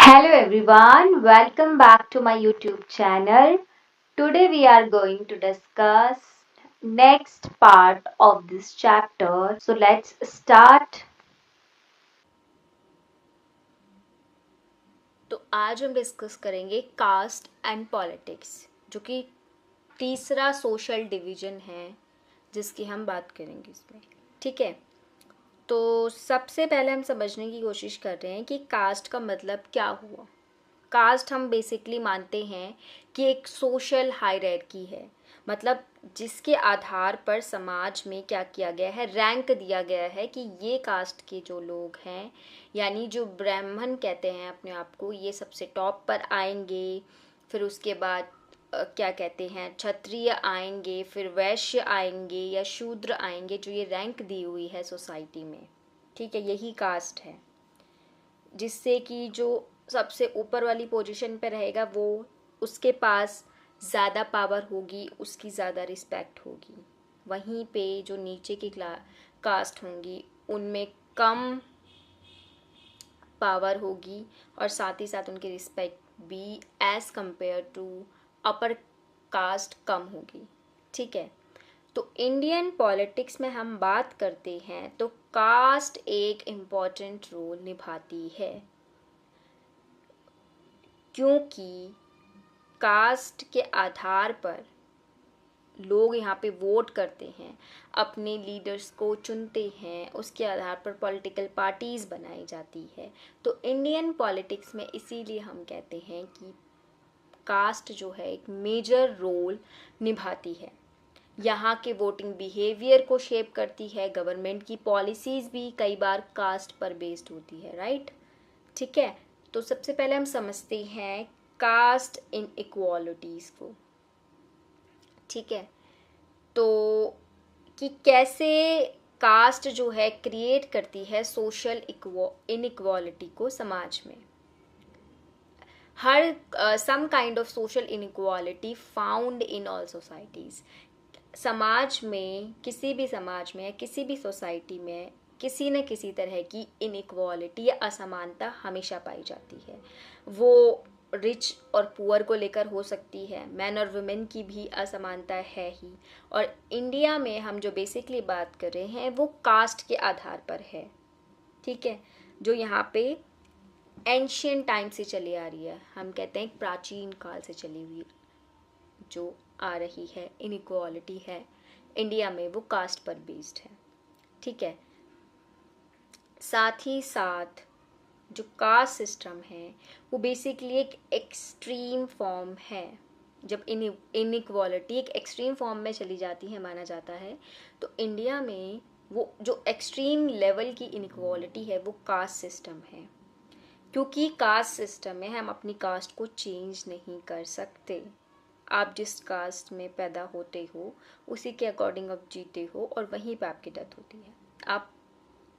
Hello everyone, welcome back to my YouTube channel. Today we are going to discuss next part of this chapter. So let's start. तो आज हम discuss करेंगे cast and politics, जो कि तीसरा social division है जिसकी हम बात करेंगे इसमें। ठीक है, तो सबसे पहले हम समझने की कोशिश कर रहे हैं कि कास्ट का मतलब क्या हुआ। कास्ट हम बेसिकली मानते हैं कि एक सोशल हायरार्की है, मतलब जिसके आधार पर समाज में क्या किया गया है, रैंक दिया गया है कि ये कास्ट के जो लोग हैं, यानी जो ब्राह्मण कहते हैं अपने आप को, ये सबसे टॉप पर आएंगे। फिर उसके बाद क्या कहते हैं, क्षत्रिय आएंगे, फिर वैश्य आएंगे या शूद्र आएंगे, जो ये रैंक दी हुई है सोसाइटी में। ठीक है, यही कास्ट है, जिससे कि जो सबसे ऊपर वाली पोजीशन पे रहेगा वो, उसके पास ज़्यादा पावर होगी, उसकी ज़्यादा रिस्पेक्ट होगी। वहीं पे जो नीचे की कास्ट होंगी उनमें कम पावर होगी और साथ ही साथ उनकी रिस्पेक्ट भी as compare to upper caste कम होगी। ठीक है, तो इंडियन पॉलिटिक्स में हम बात करते हैं तो कास्ट एक इम्पॉर्टेंट रोल निभाती है, क्योंकि कास्ट के आधार पर लोग यहाँ पे वोट करते हैं, अपने लीडर्स को चुनते हैं, उसके आधार पर पॉलिटिकल पार्टीज बनाई जाती है। तो इंडियन पॉलिटिक्स में इसीलिए हम कहते हैं कि कास्ट जो है एक मेजर रोल निभाती है। यहाँ के वोटिंग बिहेवियर को शेप करती है, गवर्नमेंट की पॉलिसीज भी कई बार कास्ट पर बेस्ड होती है, राइट। ठीक है, तो सबसे पहले हम समझते हैं कास्ट इन इक्वालिटीज को। ठीक है, तो कि कैसे कास्ट जो है क्रिएट करती है सोशल इनइक्वालिटी को समाज में। हर some kind of social inequality found in all societies. समाज में, किसी भी समाज में, किसी भी सोसाइटी में किसी न किसी तरह की इनइक्वालिटी या असमानता हमेशा पाई जाती है। वो रिच और पुअर को लेकर हो सकती है, मैन और वुमेन की भी असमानता है ही। और इंडिया में हम जो बेसिकली बात कर रहे हैं वो कास्ट के आधार पर है। ठीक है, जो यहाँ पे एंशियंट टाइम से चली आ रही है, हम कहते हैं प्राचीन काल से चली हुई जो आ रही है इनइक्वालिटी है इंडिया में, वो कास्ट पर बेस्ड है। ठीक है, साथ ही साथ जो कास्ट सिस्टम है वो बेसिकली एक एक्सट्रीम फॉर्म है। जब इनइक्वालिटी एक एक्सट्रीम फॉर्म में चली जाती है, माना जाता है, तो इंडिया में वो जो एक्सट्रीम लेवल की इनइक्वालिटी है वो कास्ट सिस्टम है। क्योंकि कास्ट सिस्टम में हम अपनी कास्ट को चेंज नहीं कर सकते। आप जिस कास्ट में पैदा होते हो उसी के अकॉर्डिंग आप जीते हो और वहीं पे आपकी डेथ होती है। आप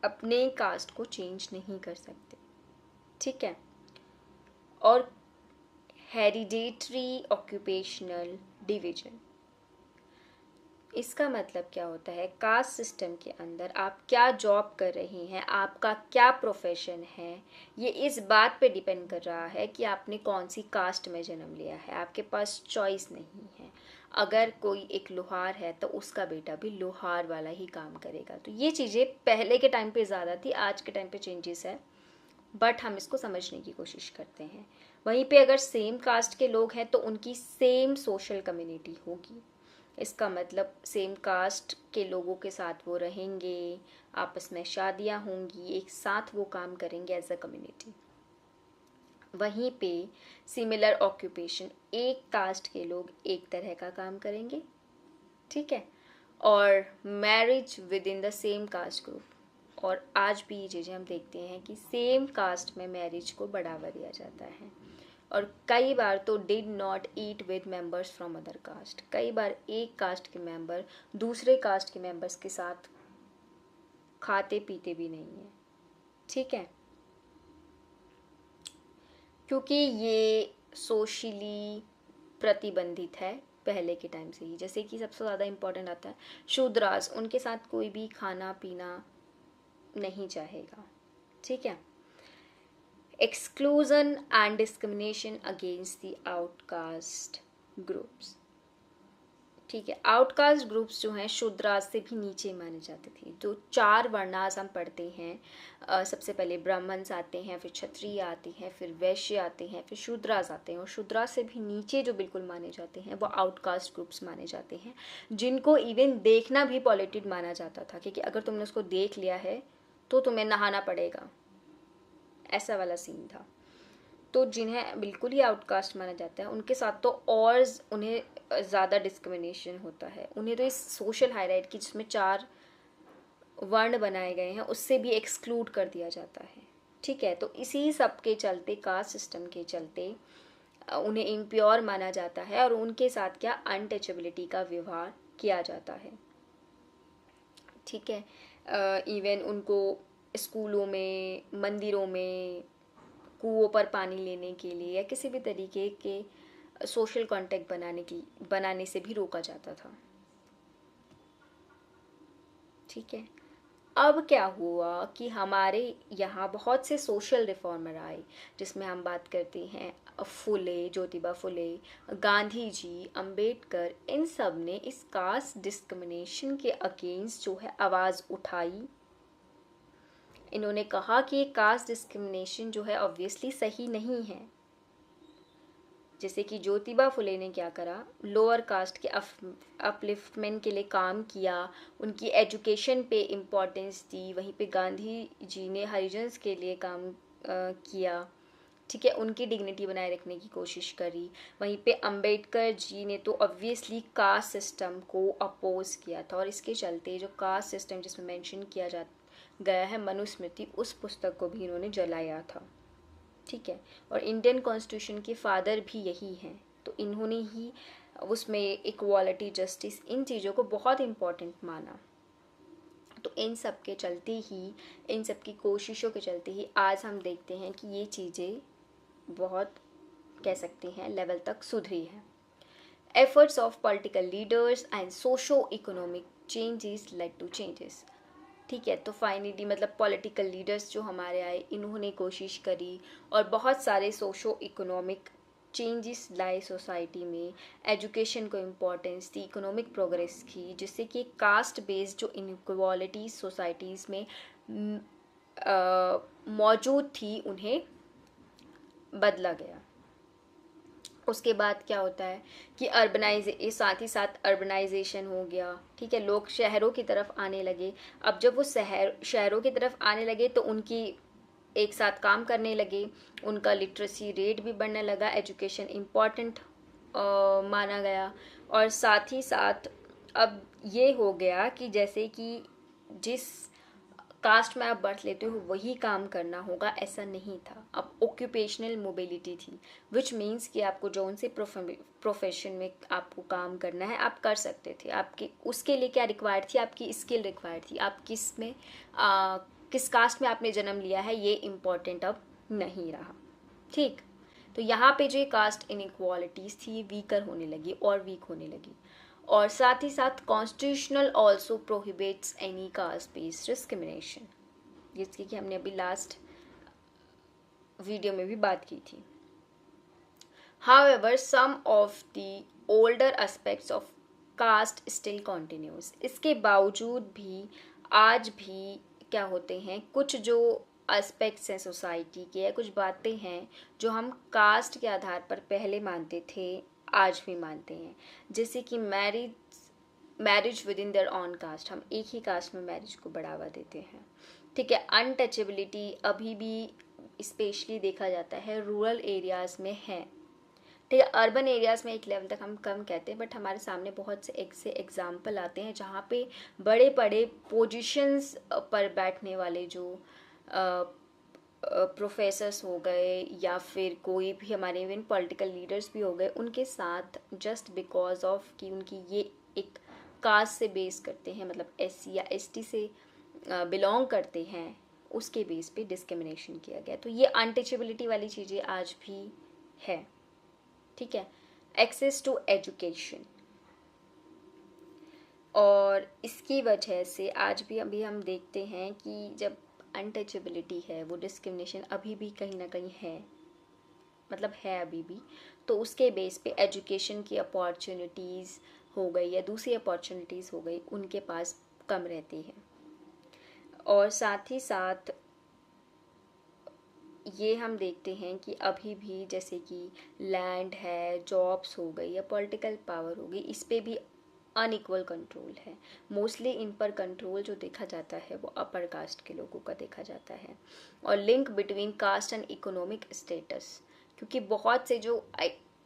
अपने कास्ट को चेंज नहीं कर सकते। ठीक है, और हेरिडेटरी ऑक्यूपेशनल डिवीजन, इसका मतलब क्या होता है, कास्ट सिस्टम के अंदर आप क्या जॉब कर रहे हैं, आपका क्या प्रोफेशन है, ये इस बात पे डिपेंड कर रहा है कि आपने कौन सी कास्ट में जन्म लिया है। आपके पास चॉइस नहीं है। अगर कोई एक लोहार है तो उसका बेटा भी लोहार वाला ही काम करेगा। तो ये चीज़ें पहले के टाइम पे ज़्यादा थी, आज के टाइम पे चेंजेस है, बट हम इसको समझने की कोशिश करते हैं। वहीं पे अगर सेम कास्ट के लोग हैं तो उनकी सेम सोशल कम्युनिटी होगी। इसका मतलब सेम कास्ट के लोगों के साथ वो रहेंगे, आपस में शादियां होंगी, एक साथ वो काम करेंगे एज अ कम्युनिटी। वहीं पे सिमिलर ऑक्यूपेशन, एक कास्ट के लोग एक तरह का काम करेंगे। ठीक है, और marriage with in the same caste group. और आज भी ये चीज़ें हम देखते हैं कि सेम कास्ट में मैरिज को बढ़ावा दिया जाता है। और कई बार तो did not eat with members from other caste, कई बार एक कास्ट के मेंबर दूसरे कास्ट के मेंबर्स के साथ खाते पीते भी नहीं है। ठीक है, क्योंकि ये सोशली प्रतिबंधित है पहले के टाइम से ही। जैसे कि सबसे ज़्यादा इम्पोर्टेंट आता है शूद्रास, उनके साथ कोई भी खाना पीना नहीं चाहेगा। ठीक है, exclusion and discrimination against the outcast groups. ठीक है, आउटकास्ट ग्रुप्स जो हैं शूद्राज से भी नीचे माने जाते थे। जो 4 वर्णास हम पढ़ते हैं, सबसे पहले ब्राह्मण्स आते हैं, फिर क्षत्रिय आते हैं, फिर वैश्य आते हैं, फिर शूद्रास आते हैं, और शूद्रास से भी नीचे जो बिल्कुल माने जाते हैं वो आउटकास्ट ग्रुप्स माने जाते हैं, जिनको इवन देखना भी पॉलिटेड माना जाता था, क्योंकि अगर तुमने उसको देख लिया है तो तुम्हें नहाना पड़ेगा, ऐसा वाला सीन था। तो जिन्हें बिल्कुल ही आउटकास्ट माना जाता है उनके साथ तो और उन्हें ज़्यादा डिस्क्रिमिनेशन होता है। उन्हें तो इस सोशल हायरार्की जिसमें 4 वर्ण बनाए गए हैं उससे भी एक्सक्लूड कर दिया जाता है। ठीक है, तो इसी सब के चलते, कास्ट सिस्टम के चलते उन्हें इम्प्योर माना जाता है और उनके साथ क्या अनटचेबिलिटी का व्यवहार किया जाता है। ठीक है, इवन उनको स्कूलों में, मंदिरों में, कुओं पर पानी लेने के लिए या किसी भी तरीके के सोशल कांटेक्ट बनाने से भी रोका जाता था। ठीक है, अब क्या हुआ कि हमारे यहाँ बहुत से सोशल रिफॉर्मर आए, जिसमें हम बात करते हैं फुले, ज्योतिबा फुले, गांधी जी, अंबेडकर। इन सब ने इस कास्ट डिस्क्रिमिनेशन के अगेंस्ट जो है आवाज़ उठाई। इन्होंने कहा कि ये कास्ट डिस्क्रिमिनेशन जो है ऑब्वियसली सही नहीं है। जैसे कि ज्योतिबा फुले ने क्या करा, लोअर कास्ट के अपलिफ्टमेंट के लिए काम किया, उनकी एजुकेशन पे इम्पोर्टेंस दी। वहीं पे गांधी जी ने हरिजन्स के लिए काम किया। ठीक है, उनकी डिग्निटी बनाए रखने की कोशिश करी। वहीं पे अंबेडकर जी ने तो ऑब्वियसली कास्ट सिस्टम को अपोज किया था, और इसके चलते जो कास्ट सिस्टम जिसमें मेंशन किया गया है मनुस्मृति, उस पुस्तक को भी इन्होंने जलाया था। ठीक है, और इंडियन कॉन्स्टिट्यूशन के फादर भी यही हैं, तो इन्होंने ही उसमें इक्वालिटी, जस्टिस, इन चीज़ों को बहुत इम्पोर्टेंट माना। तो इन सब के चलते ही, इन सब की कोशिशों के चलते ही आज हम देखते हैं कि ये चीज़ें बहुत, कह सकते हैं, लेवल तक सुधरी है। Efforts of political leaders and socio economic changes led to changes. ठीक है, तो फाइनली मतलब पॉलिटिकल लीडर्स जो हमारे आए, इन्होंने कोशिश करी और बहुत सारे सोशो इकोनॉमिक चेंजेस लाए सोसाइटी में। एजुकेशन को इम्पोर्टेंस दी, इकोनॉमिक प्रोग्रेस की, जिससे कि कास्ट बेस्ड जो इनइक्वालिटीज सोसाइटीज़ में मौजूद थी उन्हें बदला गया। उसके बाद क्या होता है कि साथ ही साथ अर्बनाइजेशन हो गया। ठीक है, लोग शहरों की तरफ आने लगे। अब जब वो शहरों की तरफ आने लगे तो उनकी एक साथ काम करने लगे, उनका लिटरेसी रेट भी बढ़ने लगा, एजुकेशन इम्पॉर्टेंट माना गया। और साथ ही साथ अब ये हो गया कि जैसे कि जिस कास्ट में आप बर्थ लेते हो वही काम करना होगा, ऐसा नहीं था। अब ऑक्यूपेशनल मोबिलिटी थी, विच मीन्स कि आपको जौन से प्रोफेशन में आपको काम करना है आप कर सकते थे। आपकी उसके लिए क्या रिक्वायर्ड थी, आपकी स्किल रिक्वायर्ड थी। आप किस कास्ट में आपने जन्म लिया है ये इम्पोर्टेंट अब नहीं रहा। ठीक, तो यहाँ पे जो कास्ट इनइक्वालिटीज़ थी वीकर होने लगी और वीक होने लगी। और साथ ही साथ constitutional also prohibits any caste based discrimination, जिसकी कि हमने अभी लास्ट वीडियो में भी बात की थी। However some of the older aspects of caste still continues. इसके बावजूद भी आज भी क्या होते हैं, कुछ जो एस्पेक्ट्स हैं सोसाइटी के, या कुछ बातें हैं जो हम कास्ट के आधार पर पहले मानते थे आज भी मानते हैं। जैसे कि marriage with in their on caste, हम एक ही कास्ट में मैरिज को बढ़ावा देते हैं। ठीक है, अनटचेबिलिटी अभी भी स्पेशली देखा जाता है रूरल एरियाज़ में है। ठीक है, अर्बन एरियाज़ में एक लेवल तक हम कम कहते हैं, बट हमारे सामने बहुत से एग्जाम्पल आते हैं जहाँ पे बड़े बड़े पोजीशंस पर बैठने वाले जो प्रोफेसर्स हो गए या फिर कोई भी हमारे इवन पॉलिटिकल लीडर्स भी हो गए, उनके साथ जस्ट बिकॉज ऑफ कि उनकी ये एक कास्ट से बेस करते हैं, मतलब SC या ST से बिलोंग करते हैं, उसके बेस पे डिस्क्रिमिनेशन किया गया। तो ये अनटचेबिलिटी वाली चीज़ें आज भी है। ठीक है, एक्सेस टू एजुकेशन, और इसकी वजह से आज भी अभी हम देखते हैं कि जब अनटचेबिलिटी है, वो डिस्क्रिमिनेशन अभी भी कहीं ना कहीं है, मतलब है अभी भी, तो उसके बेस पे एजुकेशन की अपॉर्चुनिटीज़ हो गई या दूसरी अपॉर्चुनिटीज़ हो गई, उनके पास कम रहती है। और साथ ही साथ ये हम देखते हैं कि अभी भी जैसे कि लैंड है, जॉब्स हो गई या पॉलिटिकल पावर हो गई, इस पे भी अनइक्वल कंट्रोल है। मोस्टली इन पर कंट्रोल जो देखा जाता है वो अपर कास्ट के लोगों का देखा जाता है। और link between caste and economic status, क्योंकि बहुत से जो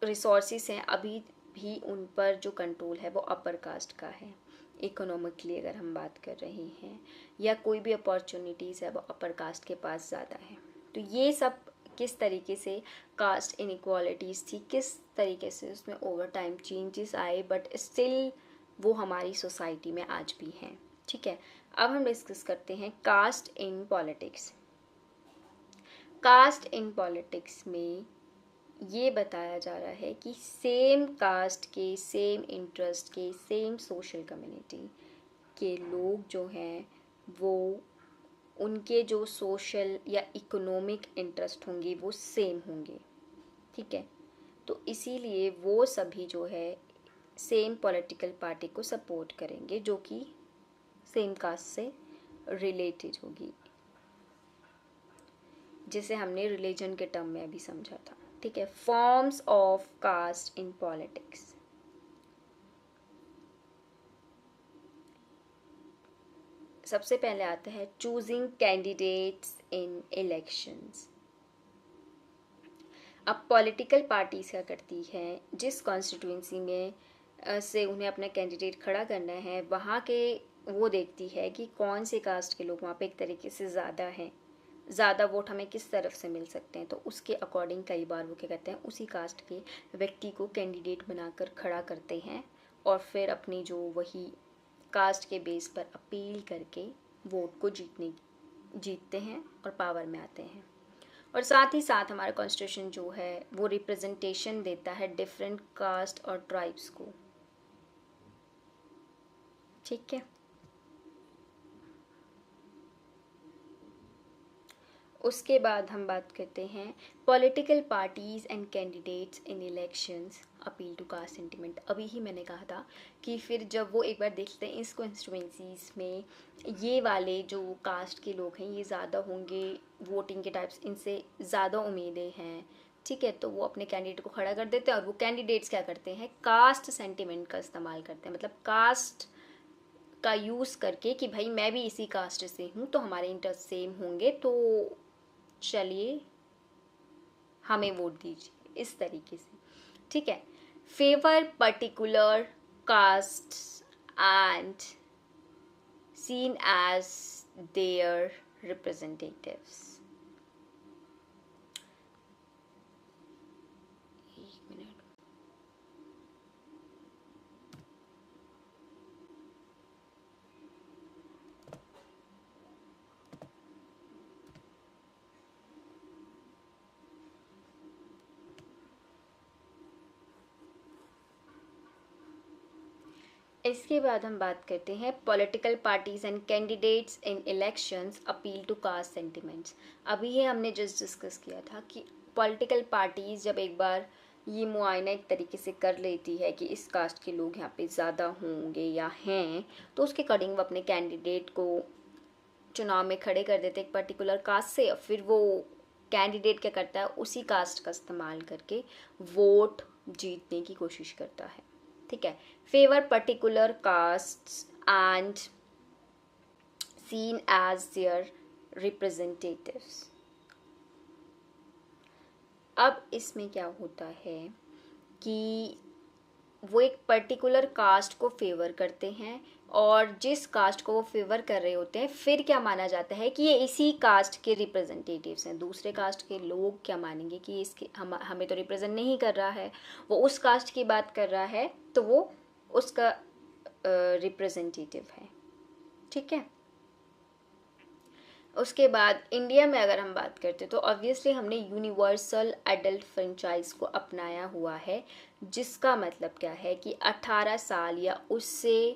रिसोर्सेज हैं अभी भी उन पर जो कंट्रोल है वो अपर कास्ट का है। इकोनॉमिकली अगर हम बात कर रहे हैं या कोई भी अपॉर्चुनिटीज़ है वो अपर कास्ट के पास ज़्यादा है। तो ये सब किस तरीके से कास्ट इनइक्वालिटीज़ थी, किस तरीके से उसमें ओवर टाइम चेंजेस आए, बट स्टिल वो हमारी सोसाइटी में आज भी हैं। ठीक है, अब हम डिस्कस करते हैं caste in politics. Caste in politics में ये बताया जा रहा है कि सेम कास्ट के, सेम इंटरेस्ट के, सेम सोशल कम्युनिटी के लोग जो हैं वो उनके जो सोशल या इकोनॉमिक इंटरेस्ट होंगे वो सेम होंगे। ठीक है, तो इसीलिए वो सभी जो है सेम पॉलिटिकल पार्टी को सपोर्ट करेंगे जो कि सेम कास्ट से रिलेटेड होगी, जिसे हमने रिलीजन के टर्म में अभी समझा था। ठीक है, forms of caste in politics. सबसे पहले आता है चूजिंग कैंडिडेट्स इन इलेक्शंस। अब पॉलिटिकल पार्टीज क्या करती हैं, जिस कॉन्स्टिट्यूंसी में से उन्हें अपना कैंडिडेट खड़ा करना है वहाँ के वो देखती है कि कौन से कास्ट के लोग वहाँ पे एक तरीके से ज़्यादा हैं, ज़्यादा वोट हमें किस तरफ से मिल सकते हैं, तो उसके अकॉर्डिंग कई बार वो क्या कहते हैं उसी कास्ट के व्यक्ति को कैंडिडेट बनाकर खड़ा करते हैं और फिर अपनी जो वही कास्ट के बेस पर अपील करके वोट को जीतते हैं और पावर में आते हैं। और साथ ही साथ हमारा कॉन्स्टिट्यूशन जो है वो रिप्रेजेंटेशन देता है डिफरेंट कास्ट और ट्राइब्स को। ठीक है, उसके बाद हम बात करते हैं political parties and candidates in elections appeal to caste sentiment. अभी ही मैंने कहा था कि फिर जब वो एक बार देखते हैं इस कॉन्स्टिट्यूंसीज में ये वाले जो कास्ट के लोग हैं ये ज़्यादा होंगे, वोटिंग के टाइप्स इनसे ज़्यादा उम्मीदें हैं, ठीक है, तो वो अपने कैंडिडेट को खड़ा कर देते हैं। और वो कैंडिडेट्स क्या करते हैं, कास्ट सेंटिमेंट का इस्तेमाल करते हैं, मतलब कास्ट का यूज़ करके कि भाई मैं भी इसी कास्ट से हूँ तो हमारे इंटरेस्ट सेम होंगे, तो चलिए हमें वोट दीजिए, इस तरीके से। ठीक है, favour particular caste and seen as their representatives. एक मिनट, इसके बाद हम बात करते हैं political parties and candidates in elections appeal to caste sentiments. अभी ये हमने जस्ट डिस्कस किया था कि पॉलिटिकल पार्टीज जब एक बार ये मुआयना एक तरीके से कर लेती है कि इस कास्ट के लोग यहाँ पे ज़्यादा होंगे या हैं, तो उसके अकॉर्डिंग वो अपने कैंडिडेट को चुनाव में खड़े कर देते एक पर्टिकुलर कास्ट से। फिर वो कैंडिडेट क्या करता है, उसी कास्ट का इस्तेमाल करके वोट जीतने की कोशिश करता है। ठीक है, favour particular castes and seen as their representatives. अब इसमें क्या होता है कि वो एक पर्टिकुलर कास्ट को फेवर करते हैं और जिस कास्ट को वो फेवर कर रहे होते हैं फिर क्या माना जाता है कि ये इसी कास्ट के रिप्रेजेंटेटिव्स हैं। दूसरे कास्ट के लोग क्या मानेंगे कि इसके हमें तो रिप्रेजेंट नहीं कर रहा है, वो उस कास्ट की बात कर रहा है तो वो उसका रिप्रेजेंटेटिव है। ठीक है, उसके बाद इंडिया में अगर हम बात करते तो ऑब्वियसली हमने यूनिवर्सल एडल्ट फ्रेंचाइज को अपनाया हुआ है, जिसका मतलब क्या है कि 18 साल या उससे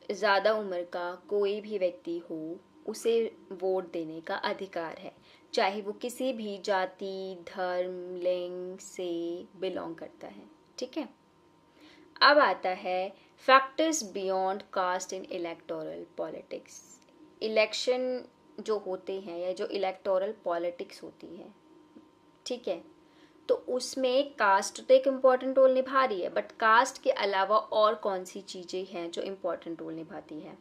ज़्यादा उम्र का कोई भी व्यक्ति हो उसे वोट देने का अधिकार है, चाहे वो किसी भी जाति, धर्म, लिंग से बिलोंग करता है। ठीक है, अब आता है फैक्टर्स बियॉन्ड कास्ट इन इलेक्टोरल पॉलिटिक्स। इलेक्शन जो होते हैं या जो इलेक्टोरल पॉलिटिक्स होती है, ठीक है, तो उसमें कास्ट तो एक इम्पॉर्टेंट रोल निभा रही है, बट कास्ट के अलावा और कौन सी चीज़ें हैं जो इम्पॉर्टेंट रोल निभाती है।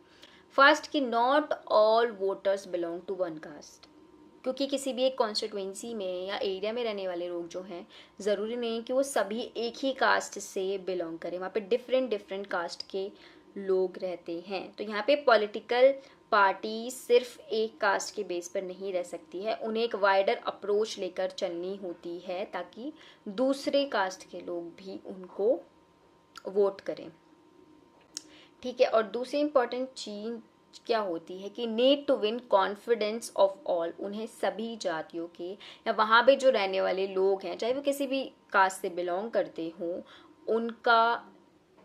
फर्स्ट कि not all voters belong to one caste, क्योंकि किसी भी एक कॉन्स्टिट्यूएंसी में या एरिया में रहने वाले लोग जो हैं, ज़रूरी नहीं कि वो सभी एक ही कास्ट से बिलोंग करें, वहाँ पे डिफरेंट डिफरेंट कास्ट के लोग रहते हैं। तो यहाँ पे पॉलिटिकल पार्टी सिर्फ एक कास्ट के बेस पर नहीं रह सकती है, उन्हें एक वाइडर अप्रोच लेकर चलनी होती है ताकि दूसरे कास्ट के लोग भी उनको वोट करें। ठीक है, और दूसरी इंपॉर्टेंट चीज क्या होती है कि need to win confidence of all, उन्हें सभी जातियों के या वहाँ पे जो रहने वाले लोग हैं, चाहे वो किसी भी कास्ट से बिलोंग करते हों, उनका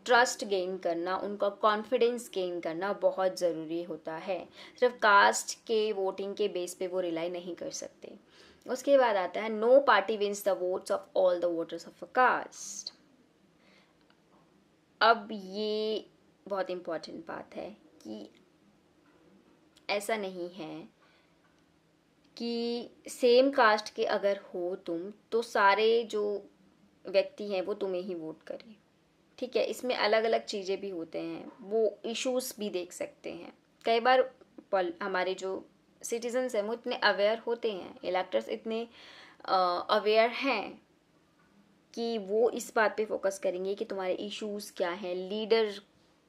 ट्रस्ट गेन करना, उनका कॉन्फिडेंस गेन करना बहुत ज़रूरी होता है। सिर्फ कास्ट के वोटिंग के बेस पे वो रिलाई नहीं कर सकते। उसके बाद आता है no party wins the votes of all the voters of a caste. अब ये बहुत इम्पॉर्टेंट बात है कि ऐसा नहीं है कि सेम कास्ट के अगर हो तुम तो सारे जो व्यक्ति हैं वो तुम्हें ही वोट करें। ठीक है, इसमें अलग अलग चीज़ें भी होते हैं, वो इश्यूज भी देख सकते हैं। कई बार हमारे जो सिटीजन्स हैं वो इतने अवेयर होते हैं, इलेक्टर्स इतने अवेयर हैं कि वो इस बात पे फोकस करेंगे कि तुम्हारे इश्यूज क्या हैं, लीडर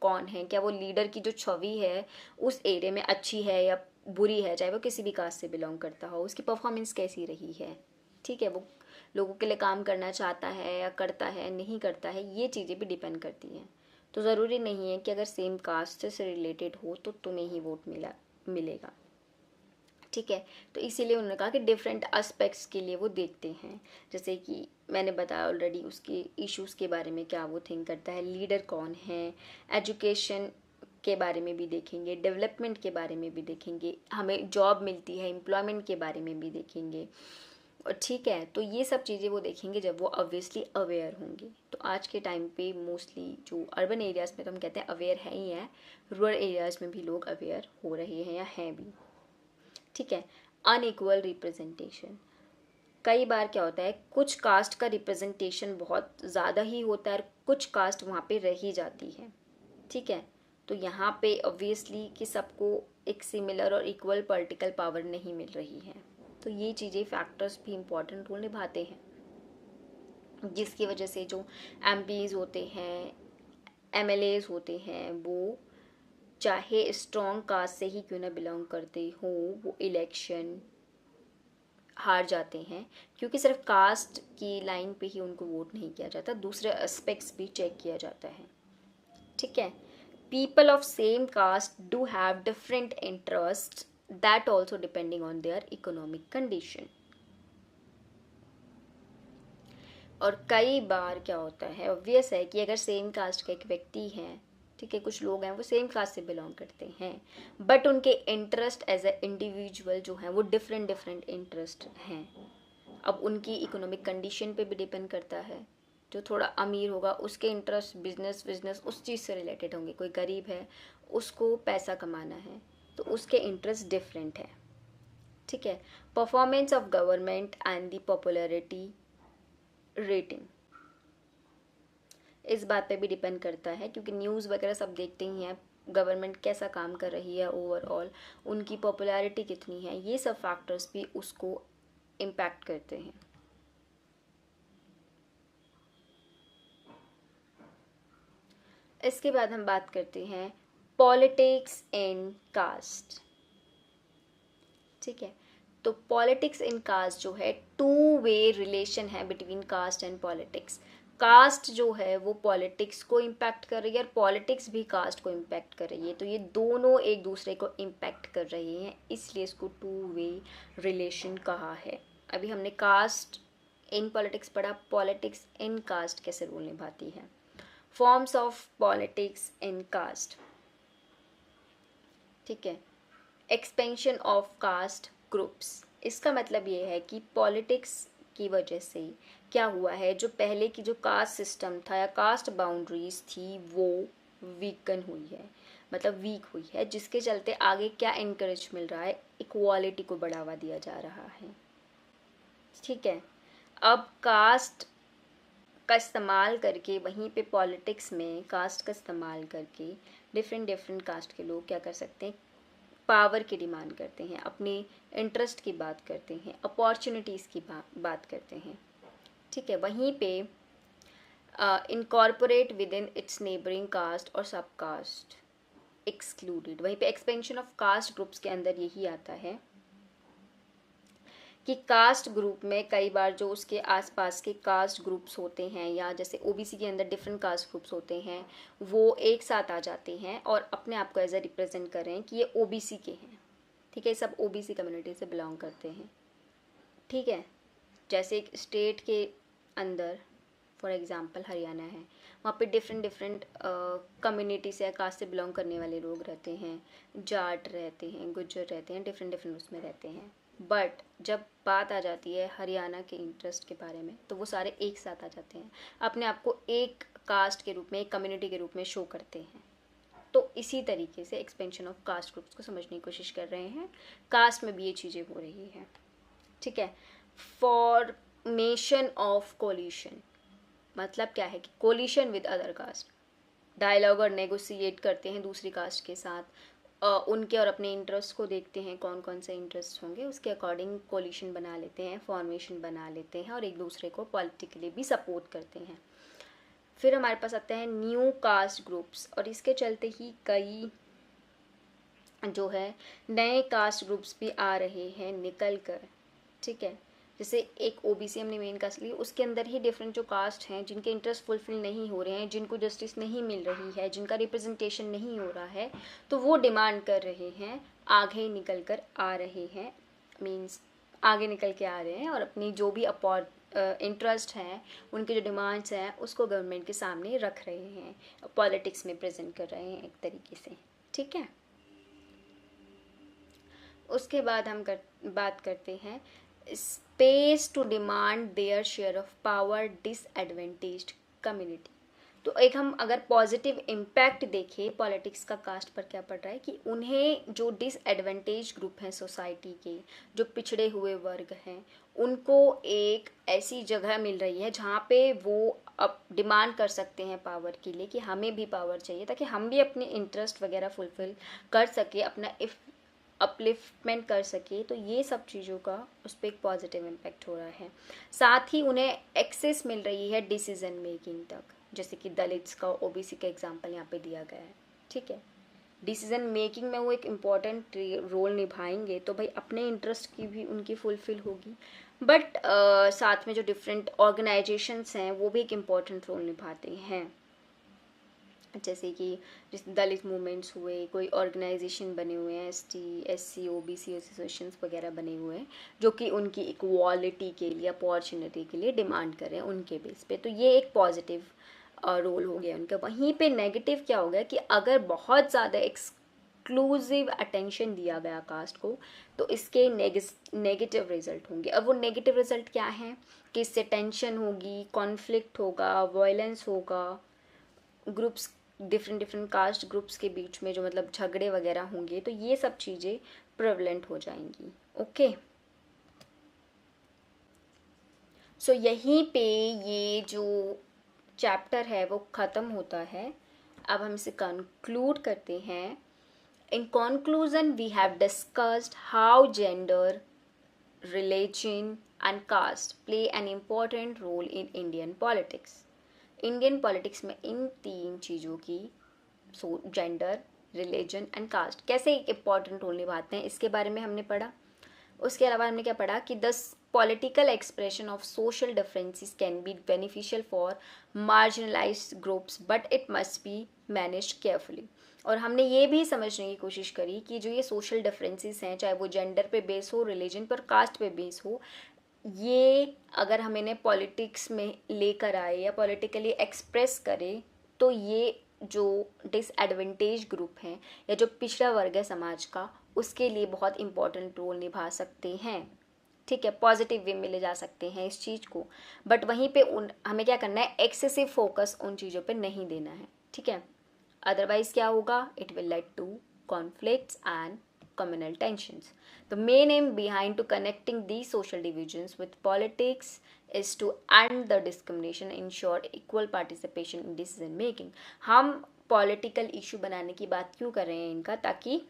कौन है, क्या वो लीडर की जो छवि है उस एरिया में अच्छी है या बुरी है, चाहे वो किसी भी कास्ट से बिलोंग करता हो, उसकी परफॉर्मेंस कैसी रही है। ठीक है, वो लोगों के लिए काम करना चाहता है या करता है, नहीं करता है, ये चीज़ें भी डिपेंड करती हैं। तो ज़रूरी नहीं है कि अगर सेम कास्ट से रिलेटेड हो तो तुम्हें ही वोट मिलेगा। ठीक है, तो इसीलिए उन्होंने कहा कि डिफरेंट एस्पेक्ट्स के लिए वो देखते हैं, जैसे कि मैंने बताया ऑलरेडी उसके इश्यूज़ के बारे में क्या वो थिंक करता है, लीडर कौन है, एजुकेशन के बारे में भी देखेंगे, डेवलपमेंट के बारे में भी देखेंगे, हमें जॉब मिलती है, एम्प्लॉयमेंट के बारे में भी देखेंगे। और ठीक है, तो ये सब चीज़ें वो देखेंगे जब वो ऑब्वियसली अवेयर होंगे। तो आज के टाइम पे मोस्टली जो अर्बन एरियाज़ में तो हम कहते हैं अवेयर है ही है, रूरल एरियाज़ में भी लोग अवेयर हो रहे हैं या हैं भी। ठीक है, अनइक्वल रिप्रेजेंटेशन, कई बार क्या होता है कुछ कास्ट का रिप्रेजेंटेशन बहुत ज़्यादा ही होता है और कुछ कास्ट वहाँ पे रह ही जाती है। ठीक है, तो यहाँ पे ऑब्वियसली कि सबको एक सिमिलर और इक्वल पॉलिटिकल पावर नहीं मिल रही है, तो ये चीज़ें फैक्टर्स भी इम्पोर्टेंट रोल निभाते हैं, जिसकी वजह से जो एमपीज होते हैं, एमएलएज होते हैं, वो चाहे स्ट्रॉन्ग कास्ट से ही क्यों ना बिलोंग करते हो, वो इलेक्शन हार जाते हैं, क्योंकि सिर्फ कास्ट की लाइन पे ही उनको वोट नहीं किया जाता, दूसरे एस्पेक्ट्स भी चेक किया जाता है। ठीक है, people of same caste do have different interest that also depending on their economic condition. और कई बार क्या होता है, ऑब्वियस है कि अगर सेम कास्ट का एक व्यक्ति है, ठीक है, कुछ लोग हैं वो सेम कास्ट से बिलोंग करते हैं, बट उनके इंटरेस्ट एज ए इंडिविजुअल जो हैं वो डिफरेंट डिफरेंट इंटरेस्ट हैं। अब उनकी इकोनॉमिक कंडीशन पे भी डिपेंड करता है, जो थोड़ा अमीर होगा उसके इंटरेस्ट बिजनेस बिजनेस उस चीज़ से रिलेटेड होंगे, कोई गरीब है उसको पैसा कमाना है तो उसके इंटरेस्ट डिफरेंट है। ठीक है, performance of government and the popularity rating, इस बात पे भी डिपेंड करता है, क्योंकि न्यूज़ वगैरह सब देखते ही हैं गवर्नमेंट कैसा काम कर रही है, ओवरऑल उनकी पॉपुलैरिटी कितनी है, ये सब फैक्टर्स भी उसको इम्पैक्ट करते हैं। इसके बाद हम बात करते हैं पॉलिटिक्स इन कास्ट। ठीक है, तो पॉलिटिक्स इन कास्ट जो है टू वे रिलेशन है between caste and politics. Caste जो है वो पॉलिटिक्स को इम्पैक्ट कर रही है और पॉलिटिक्स भी कास्ट को इम्पैक्ट कर रही है, तो ये दोनों एक दूसरे को इम्पैक्ट कर रहे हैं, इसलिए इसको टू वे रिलेशन कहा है। अभी हमने कास्ट इन पॉलिटिक्स पढ़ा, पॉलिटिक्स इन कास्ट कैसे रोल निभाती है। Forms of politics in caste, ठीक है, एक्सपेंशन ऑफ कास्ट ग्रुप्स। इसका मतलब ये है कि पॉलिटिक्स की वजह से क्या हुआ है, जो पहले की जो कास्ट सिस्टम था या कास्ट बाउंड्रीज थी वो वीकन हुई है, मतलब वीक हुई है, जिसके चलते आगे क्या इनकरेज मिल रहा है, इक्वालिटी को बढ़ावा दिया जा रहा है। ठीक है, अब कास्ट का इस्तेमाल करके वहीं पे पॉलिटिक्स में कास्ट का इस्तेमाल करके डिफरेंट डिफरेंट कास्ट के लोग क्या कर सकते हैं, पावर की डिमांड करते हैं, अपने इंटरेस्ट की बात करते हैं, अपॉर्चुनिटीज़ की बात करते हैं। ठीक है, वहीं पे incorporate with in its neighbouring caste और सब कास्ट एक्सक्लूडेड। वहीं पे एक्सपेंशन ऑफ कास्ट ग्रुप्स के अंदर यही आता है कि कास्ट ग्रुप में कई बार जो उसके आसपास के कास्ट ग्रुप्स होते हैं, या जैसे ओबीसी के अंदर डिफरेंट कास्ट ग्रुप्स होते हैं, वो एक साथ आ जाते हैं और अपने आप को एज अ रिप्रेजेंट कर रहे हैं कि ये ओबीसी के हैं। ठीक है, सब ओबीसी कम्युनिटी से बिलोंग करते हैं। ठीक है, जैसे एक स्टेट के अंदर फॉर एग्जांपल हरियाणा है, वहाँ पे डिफरेंट डिफरेंट कम्युनिटी से, कास्ट से बिलोंग करने वाले लोग रहते हैं, जाट रहते हैं, गुज्जर रहते हैं, डिफरेंट डिफरेंट उसमें रहते हैं। बट जब बात आ जाती है हरियाणा के इंटरेस्ट के बारे में, तो वो सारे एक साथ आ जाते हैं, अपने आप को एक कास्ट के रूप में, एक कम्युनिटी के रूप में शो करते हैं। तो इसी तरीके से एक्सपेंशन ऑफ कास्ट ग्रुप्स को समझने की कोशिश कर रहे हैं, कास्ट में भी ये चीज़ें हो रही हैं। ठीक है, फॉर्मेशन ऑफ कोलिशन, मतलब क्या है कि coalition with other caste, dialogue और नेगोशिएट करते हैं दूसरी कास्ट के साथ, उनके और अपने इंटरेस्ट को देखते हैं, कौन कौन से इंटरेस्ट होंगे, उसके अकॉर्डिंग कोलिशन बना लेते हैं, फॉर्मेशन बना लेते हैं और एक दूसरे को पॉलिटिकली भी सपोर्ट करते हैं। फिर हमारे पास आते हैं न्यू कास्ट ग्रुप्स, और इसके चलते ही कई जो है नए कास्ट ग्रुप्स भी आ रहे हैं निकल कर। ठीक है, जैसे एक ओबीसी हमने मेन कास्ट ली, उसके अंदर ही डिफरेंट जो कास्ट हैं जिनके इंटरेस्ट फुलफिल नहीं हो रहे हैं, जिनको जस्टिस नहीं मिल रही है, जिनका रिप्रेजेंटेशन नहीं हो रहा है, तो वो डिमांड कर रहे हैं, आगे निकल कर आ रहे हैं, मीन्स आगे निकल के आ रहे हैं और अपनी जो भी इंटरेस्ट हैं, उनके जो डिमांड्स हैं, उसको गवर्नमेंट के सामने रख रहे हैं, पॉलिटिक्स में प्रेजेंट कर रहे हैं एक तरीके से। ठीक है, उसके बाद हम बात करते हैं space to demand their share of power disadvantaged community. तो एक हम अगर पॉजिटिव इम्पैक्ट देखें पॉलिटिक्स का कास्ट पर क्या पड़ रहा है, कि उन्हें जो डिसएडवेंटेज ग्रुप हैं सोसाइटी के, जो पिछड़े हुए वर्ग हैं, उनको एक ऐसी जगह मिल रही है जहाँ पे वो अब डिमांड कर सकते हैं पावर के लिए कि हमें भी पावर चाहिए, ताकि हम भी अपने इंटरेस्ट वगैरह फुलफिल कर सके, अपना अपलिफ्टमेंट कर सके। तो ये सब चीज़ों का उस पर एक पॉजिटिव इम्पैक्ट हो रहा है। साथ ही उन्हें एक्सेस मिल रही है डिसीजन मेकिंग तक, जैसे कि दलित्स का, ओबीसी का एग्जांपल यहाँ पे दिया गया है। ठीक है, डिसीजन मेकिंग में वो एक इम्पॉर्टेंट रोल निभाएंगे, तो भाई अपने इंटरेस्ट की भी उनकी फुलफिल होगी। बट साथ में जो डिफरेंट ऑर्गेनाइजेशंस हैं वो भी एक इम्पॉर्टेंट रोल निभाते हैं, जैसे कि जिस दलित मूवमेंट्स हुए, कोई ऑर्गेनाइजेशन बने हुए हैं, एसटी एससी ओबीसी एसोसिएशंस वगैरह बने हुए हैं, जो कि उनकी इक्वालिटी के लिए, अपॉर्चुनिटी के लिए डिमांड कर रहे हैं उनके बेस पे। तो ये एक पॉजिटिव रोल हो गया उनका। वहीं पे नेगेटिव क्या हो गया कि अगर बहुत ज़्यादा एक्सक्लूसिव अटेंशन दिया गया कास्ट को, तो इसके नेगेटिव रिजल्ट होंगे। अब वो नेगेटिव रिजल्ट क्या है कि इससे टेंशन होगी, कॉन्फ्लिक्ट होगा, वायलेंस होगा, groups, different different caste groups के बीच में जो मतलब झगड़े वगैरह होंगे, तो ये सब चीज़ें प्रेवलेंट हो जाएंगी। ओके, सो यहीं पे ये जो चैप्टर है वो ख़त्म होता है। अब हम इसे कंक्लूड करते हैं। In conclusion we have discussed how gender, religion and caste play an important role in Indian politics. Indian politics में इन तीन चीज़ों की, जेंडर, रिलीजन एंड कास्ट, कैसे एक इम्पॉर्टेंट रोल निभाते हैं, इसके बारे में हमने पढ़ा। उसके अलावा हमने क्या पढ़ा कि the political expression of social differences can be beneficial for marginalised groups but it must be managed carefully. और हमने ये भी समझने की कोशिश करी कि जो ये सोशल डिफरेंसेस हैं, चाहे वो जेंडर पे बेस हो, रिलीजन पर, कास्ट पे बेस हो, ये अगर हम इन्हें पॉलिटिक्स में लेकर आए या पॉलिटिकली एक्सप्रेस करें, तो ये जो डिसएडवांटेज ग्रुप हैं या जो पिछड़ा वर्ग है समाज का, उसके लिए बहुत इम्पोर्टेंट रोल निभा सकते हैं, ठीक है, पॉजिटिव वे में ले जा सकते हैं इस चीज़ को। बट वहीं पे हमें क्या करना है, एक्सेसिव फोकस उन चीज़ों पे नहीं देना है, ठीक है। अदरवाइज क्या होगा, it will lead to conflicts and communal tensions. The main aim behind to connecting these social divisions with politics is to end the discrimination, ensure equal participation in decision making. हम political issue बनाने की बात क्यों कर रहे हैं इनका, ताकि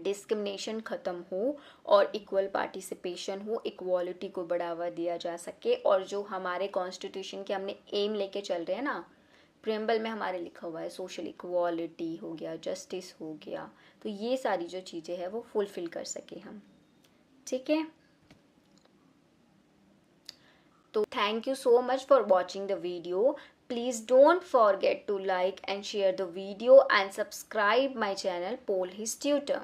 डिस्क्रिमिनेशन ख़त्म हो और इक्वल पार्टिसिपेशन हो, इक्वालिटी को बढ़ावा दिया जा सके। और जो हमारे कॉन्स्टिट्यूशन के हमने एम लेके चल रहे हैं ना, प्रेम्बल में हमारे लिखा हुआ है सोशल इक्वालिटी हो गया, जस्टिस हो गया, तो ये सारी जो चीज़ें हैं वो फुलफिल कर सके हम, ठीक है। तो thank you so much for watching the video. Please don't forget to like and share the video and subscribe my channel Pole His Tutor.